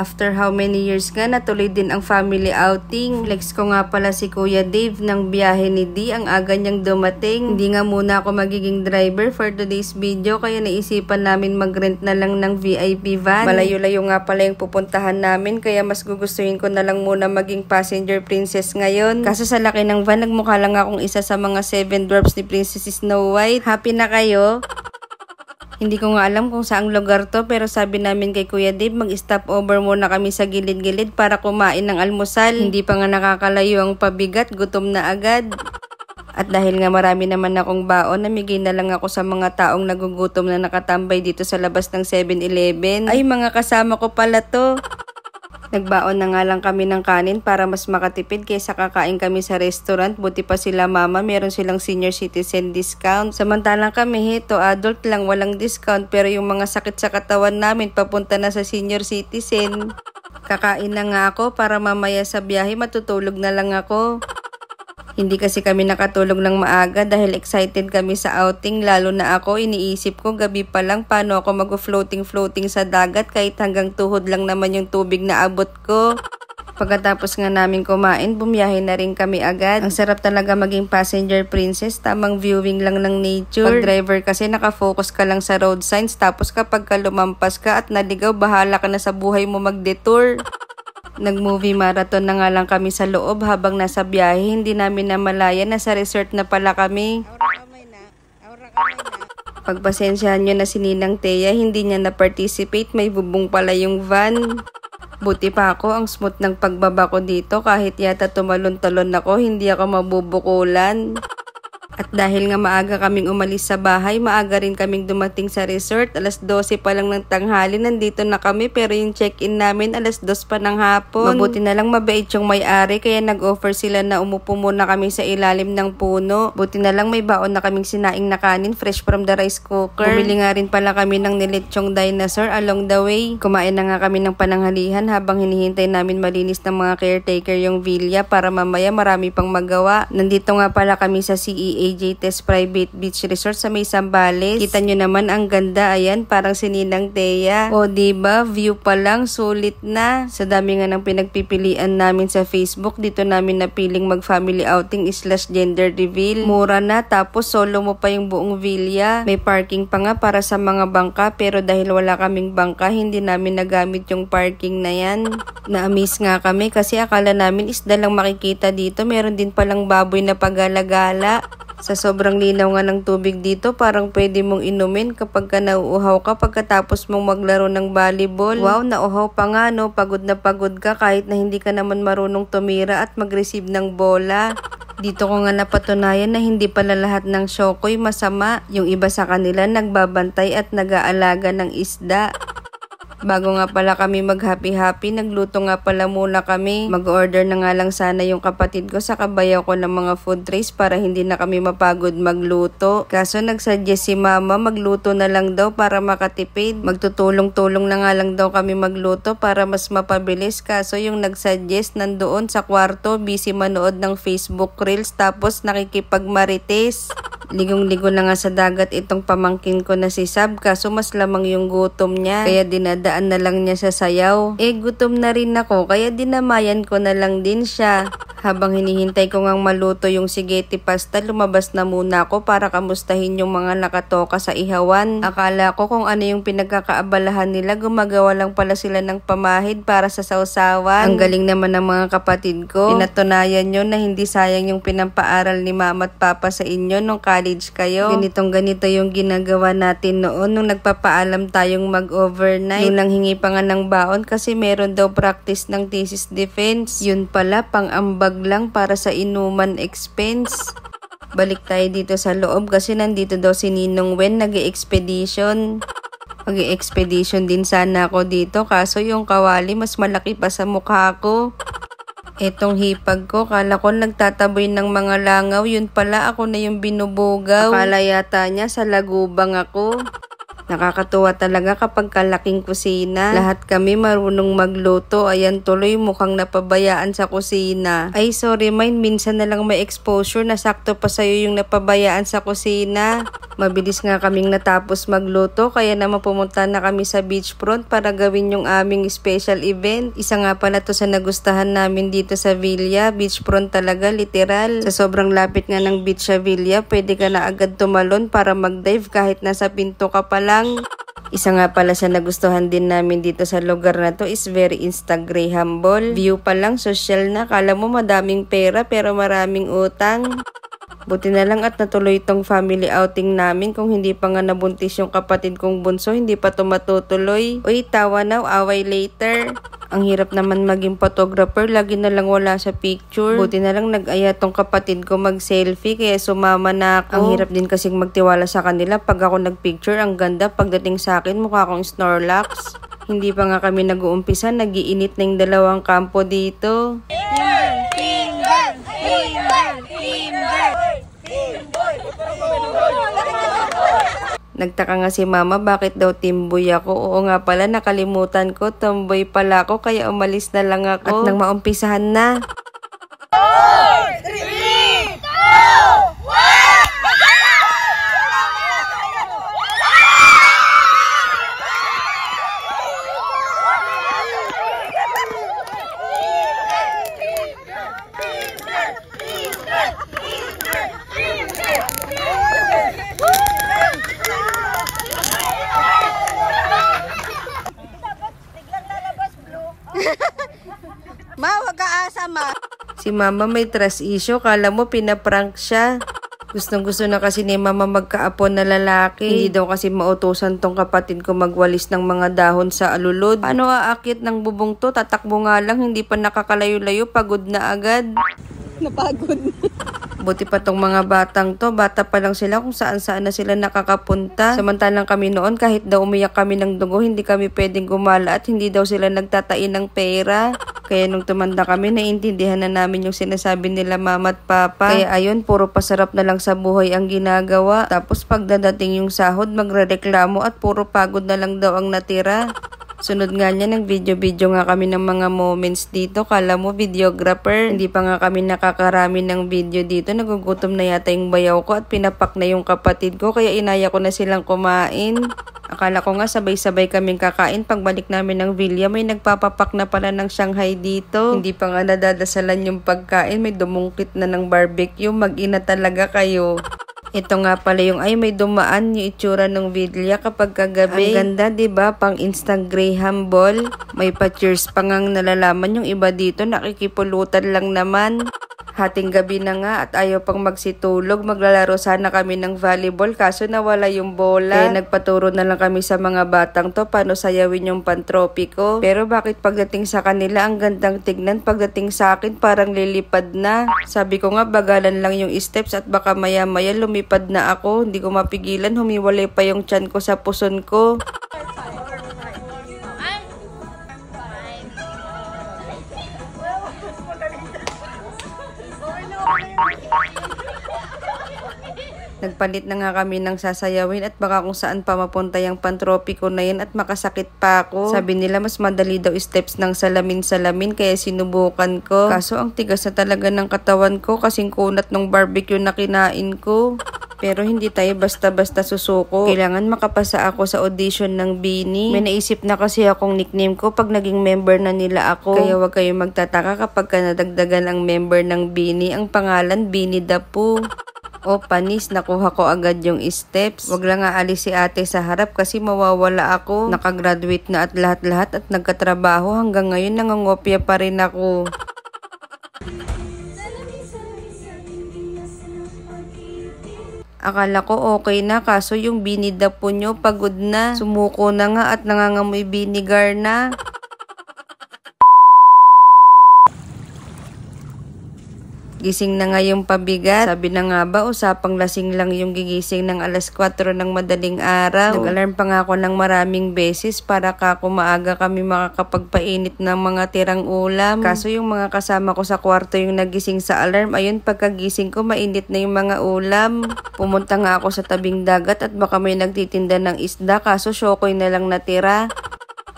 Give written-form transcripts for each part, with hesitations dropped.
After how many years nga, natuloy din ang family outing. Flex ko nga pala si Kuya Dave ng biyahe ni D, ang aga niyang dumating. Hindi nga muna ako magiging driver for today's video, kaya naisipan namin mag-rent na lang ng VIP van. Malayo-layo nga pala yung pupuntahan namin, kaya mas gugustuhin ko na lang muna maging passenger princess ngayon. Kaso sa laki ng van, nagmukha lang akong isa sa mga 7 dwarfs ni Princess Snow White. Happy na kayo? Hindi ko nga alam kung saang lugar to, pero sabi namin kay Kuya Dave, mag-stop over muna kami sa gilid-gilid para kumain ng almusal. Hindi pa nga nakakalayo ang pabigat, gutom na agad. At dahil nga marami naman akong baon, namigay na lang ako sa mga taong nagugutom na nakatambay dito sa labas ng 7-Eleven. Ay, mga kasama ko pala to. Nagbaon na nga lang kami ng kanin para mas makatipid kaysa kakain kami sa restaurant. Buti pa sila mama, meron silang senior citizen discount. Samantalang kami hito, adult lang, walang discount. Pero yung mga sakit sa katawan namin, papunta na sa senior citizen. Kakain na nga ako para mamaya sa biyahe matutulog na lang ako. Hindi kasi kami nakatulog ng maaga dahil excited kami sa outing, lalo na ako, iniisip ko gabi pa lang paano ako mag-floating sa dagat kahit hanggang tuhod lang naman yung tubig na abot ko. Pagkatapos nga namin kumain, bumiyahe na rin kami agad. Ang sarap talaga maging passenger princess, tamang viewing lang ng nature. Pag driver kasi nakafocus ka lang sa road signs, tapos kapag lumampas ka at naligaw, bahala ka na sa buhay mo mag-detour. Nag-movie marathon na nga lang kami sa loob habang nasa biyahe. Hindi namin namalayan na sa resort na pala kami. Pagpasensyahan nyo na si Ninang Thea, hindi niya na-participate. May bubong pala yung van. Buti pa ako, ang smooth ng pagbaba ko dito. Kahit yata tumalon-talon ako, hindi ako mabubukulan. At dahil nga maaga kaming umalis sa bahay, maaga rin kaming dumating sa resort. Alas 12 pa lang ng tanghali, nandito na kami, pero yung check-in namin alas 2 pa ng hapon. Mabuti na lang mabait yung may-ari, kaya nag-offer sila na umupo muna kami sa ilalim ng puno. Buti na lang may baon na kaming sinaing na kanin, fresh from the rice cooker. Bumili nga rin pala kami ng nilitsyong dinosaur along the way. Kumain na nga kami ng pananghalihan habang hinihintay namin malinis ng mga caretaker yung villa para mamaya marami pang magawa. Nandito nga pala kami sa CEAJ Test Private Beach Resort sa may Zambales. Kita nyo naman ang ganda, ayan, parang si Ninang Thea. O diba, view pa lang, sulit na. Sa dami nga ng pinagpipilian namin sa Facebook, dito namin napiling mag-family outing / gender reveal. Mura na, tapos solo mo pa yung buong villa. May parking pa nga para sa mga bangka, pero dahil wala kaming bangka, hindi namin nagamit yung parking na yan. Na-amaze nga kami kasi akala namin isda lang makikita dito. Meron din palang baboy na pagala-gala. Sa sobrang linaw nga ng tubig dito, parang pwede mong inumin kapag ka nauuhaw ka pagkatapos mong maglaro ng volleyball. Wow, nauuhaw pa nga no, pagod na pagod ka kahit na hindi ka naman marunong tumira at mag-receive ng bola. Dito ko nga napatunayan na hindi pala lahat ng Shokoy masama. Yung iba sa kanila nagbabantay at nag-aalaga ng isda. Bago nga pala kami mag-happy-happy, nagluto nga pala muna kami. Mag-order na nga lang sana yung kapatid ko sa kabayaw ko ng mga food trays para hindi na kami mapagod magluto. Kaso nagsuggest si mama magluto na lang daw para makatipid. Magtutulong-tulong na nga lang daw kami magluto para mas mapabilis. Kaso yung nagsuggest nandoon sa kwarto, busy manood ng Facebook Reels tapos nakikipagmarites. Ligong-ligo na nga sa dagat itong pamangkin ko na si Sab, kaso mas lamang yung gutom niya, kaya dinadaan na lang niya sa sayaw. Gutom na rin ako, kaya dinamayan ko na lang din siya. Habang hinihintay ko ngang maluto yung spaghetti pasta, lumabas na muna ako para kamustahin yung mga nakatoka sa ihawan. Akala ko kung ano yung pinagkakaabalahan nila, gumagawa lang pala sila ng pamahid para sa sausawan. Ang galing naman ng mga kapatid ko. Pinatunayan nyo na hindi sayang yung pinampaaral ni mama at papa sa inyo nung college kayo. Ganito yung ginagawa natin noon nung nagpapaalam tayong mag-overnight. Yung nanghingi pa nga ng baon kasi meron daw practice ng thesis defense. Yun pala, pang-ambag lang para sa inuman expense. Balik tayo dito sa loob kasi nandito daw si Ninong Wen nag-e-expedition. Mag-e-expedition din sana ako dito kaso yung kawali mas malaki pa sa mukha ko. Etong hipag ko, kala ko nagtataboy ng mga langaw, yun pala ako na yung binubugaw. Akala yata niya sa lagubang ako. Nakakatuwa talaga kapag kalaking kusina. Lahat kami marunong magluto. Ayan tuloy, mukhang napabayaan sa kusina. Ay sorry Mine, minsan na lang may exposure na sakto pa sa'yo yung napabayaan sa kusina. Mabilis nga kaming natapos magluto kaya naman pumunta na kami sa beachfront para gawin yung aming special event. Isa nga pala to sa nagustahan namin dito sa Villa. Beachfront talaga, literal. Sa sobrang lapit nga ng beach sa Villa, pwede ka na agad tumalon para mag-dive kahit nasa pinto ka pa lang. Isa nga pala sa nagustuhan din namin dito sa lugar na to is very Instagramable. View pa lang, social na. Kala mo madaming pera pero maraming utang. Buti na lang at natuloy itong family outing namin. Kung hindi pa nga nabuntis yung kapatid kong bunso, hindi pa ito matutuloy. Uy, tawa now, away later. Ang hirap naman maging photographer, lagi na lang wala sa picture. Buti na lang nag-aya tong kapatid ko mag-selfie, kaya sumama na ako. Ang hirap din kasing magtiwala sa kanila. Pag ako nag-picture, ang ganda. Pagdating sa akin, mukha akong Snorlax. Hindi pa nga kami nag-uumpisa, nag-iinit na yung dalawang kampo dito. Nagtaka nga si mama bakit daw timboy ako. Oo nga pala, nakalimutan ko. Tomboy pala ako kaya umalis na lang ako. At nang maumpisahan na. 4, 3, 2, 1! Ma, wag ka asa, ma. Si mama may trust issue. Kala mo pinaprank siya. Gustong-gusto na kasi ni mama magkaapon na lalaki. Hindi daw kasi mautusan tong kapatid ko magwalis ng mga dahon sa alulod. Paano aakit ng bubong to? Tatakbo nga lang, hindi pa nakakalayo-layo. Pagod na agad. Napagod. Buti pa tong mga batang to, bata pa lang sila kung saan-saan na sila nakakapunta. Samantalang kami noon, kahit daw umiyak kami ng dugo, hindi kami pwedeng gumala at hindi daw sila nagtatain ng pera. Kaya nung tumanda kami, naiintindihan na namin yung sinasabi nila mama at papa. Kaya ayun, puro pasarap na lang sa buhay ang ginagawa. Tapos pagdadating yung sahod, magrereklamo at puro pagod na lang daw ang natira. Sunod nga niya, nag-video-video nga kami ng mga moments dito. Kala mo videographer. Hindi pa nga kami nakakarami ng video dito. Nagugutom na yata yung bayaw ko at pinapak na yung kapatid ko. Kaya inaya ko na silang kumain. Akala ko nga sabay-sabay kaming kakain. Pagbalik namin ng Villa, may nagpapapak na pala ng Shanghai dito. Hindi pa nga nadadasalan yung pagkain. May dumungkit na ng barbecue. Mag-ina talaga kayo. Ito nga pala yung ay may dumaan yung itsura ng Villa kapag kagabi. Ang ganda, 'di ba? Pang Instagramable. May pa-cheers pa ngang nalalaman yung iba dito, nakikipulutan lang naman. Hating gabi na nga at ayaw pang magsitulog. Maglalaro sana kami ng volleyball kaso nawala yung bola. Kaya nagpaturo na lang kami sa mga batang to paano sayawin yung pantropiko. Pero bakit pagdating sa kanila ang gandang tignan, pagdating sa akin parang lilipad na. Sabi ko nga bagalan lang yung steps at baka maya-maya lumipad na ako. Hindi ko mapigilan, humiwalay pa yung tiyan ko sa puson ko. Nagpalit na nga kami ng sasayawin at baka kung saan pa mapunta yung pantropiko na yan at makasakit pa ako. Sabi nila mas madali daw steps ng salamin-salamin kaya sinubukan ko. Kaso ang tigas na talaga ng katawan ko kasing kunat ng barbecue na kinain ko. Pero hindi tayo basta-basta susuko. Kailangan makapasa ako sa audition ng BINI. May naisip na kasi akong nickname ko pag naging member na nila ako. Kaya wag kayong magtataka kapag nadagdagan ang member ng BINI. Ang pangalan, BINI Dapu. O panis, nakuha ko agad yung steps. Wag lang aalis si ate sa harap kasi mawawala ako. Nakagraduate na at lahat-lahat at nagkatrabaho. Hanggang ngayon nangangopya pa rin ako. Akala ko okay na kaso yung binida po nyo pagod na. Sumuko na nga at nangangamoy vinegar na. Gising na nga yung pabigat. Sabi na nga ba, usapang lasing lang yung gigising ng alas 4 ng madaling araw. Nag-alarm pa nga ako ng maraming beses para kako maaga kami makakapagpainit ng mga tirang ulam. Kaso yung mga kasama ko sa kwarto yung nagising sa alarm, ayun pagkagising ko mainit na yung mga ulam. Pumunta nga ako sa tabing dagat at baka may nagtitinda ng isda kaso syokoy na lang natira.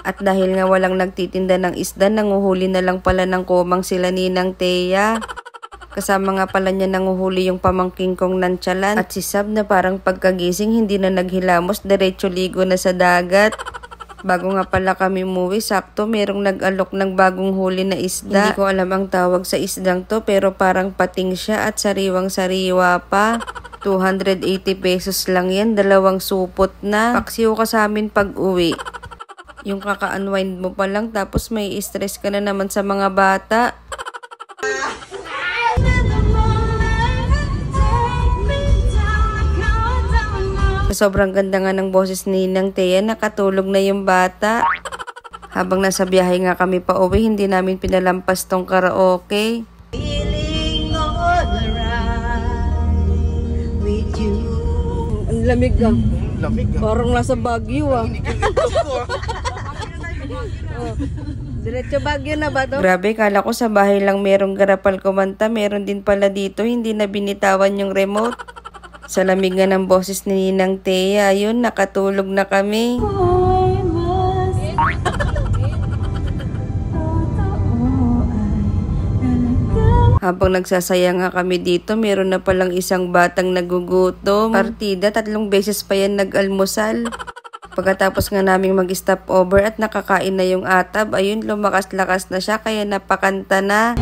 At dahil nga walang nagtitinda ng isda, nanguhuli na lang pala ng komang sila Ninang Teya. Kasama nga pala niya nanguhuli yung pamangking kong nantsalan. At si Sab na parang pagkagising hindi na naghilamos, diretso ligo na sa dagat. Bago nga pala kami umuwi, sakto merong nag-alok ng bagong huli na isda. Hindi ko alam ang tawag sa isdang to pero parang pating siya at sariwang-sariwa pa. 280 pesos lang yan, 2 supot na. Paksiw ka sa amin pag uwi. Yung kaka-unwind mo pa lang tapos may stress ka na naman sa mga bata. Sobrang ganda nga ng boses ni Ninang Thea, nakatulog na yung bata. Habang nasa biyahe nga kami pa uwi, hindi namin pinalampas tong karaoke. Ang lamig ah. Parang nasa Baguio ah. Diretso Baguio na ba to? Grabe, kala ko sa bahay lang merong garapal kumanta. Meron din pala dito, hindi na binitawan yung remote. Sa lamig nga ng boses ni Ninang Thea, ayun, nakatulog na kami. Habang nagsasaya nga kami dito, meron na palang isang batang nagugutom. Partida, 3 beses pa yan nag-almusal. Pagkatapos nga naming mag-stop over at nakakain na yung atab, ayun, lumakas-lakas na siya kaya napakanta na.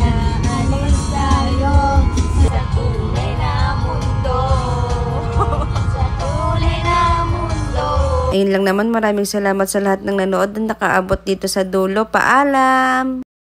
Ayun lang naman, maraming salamat sa lahat ng nanood na nakaabot dito sa dulo. Paalam!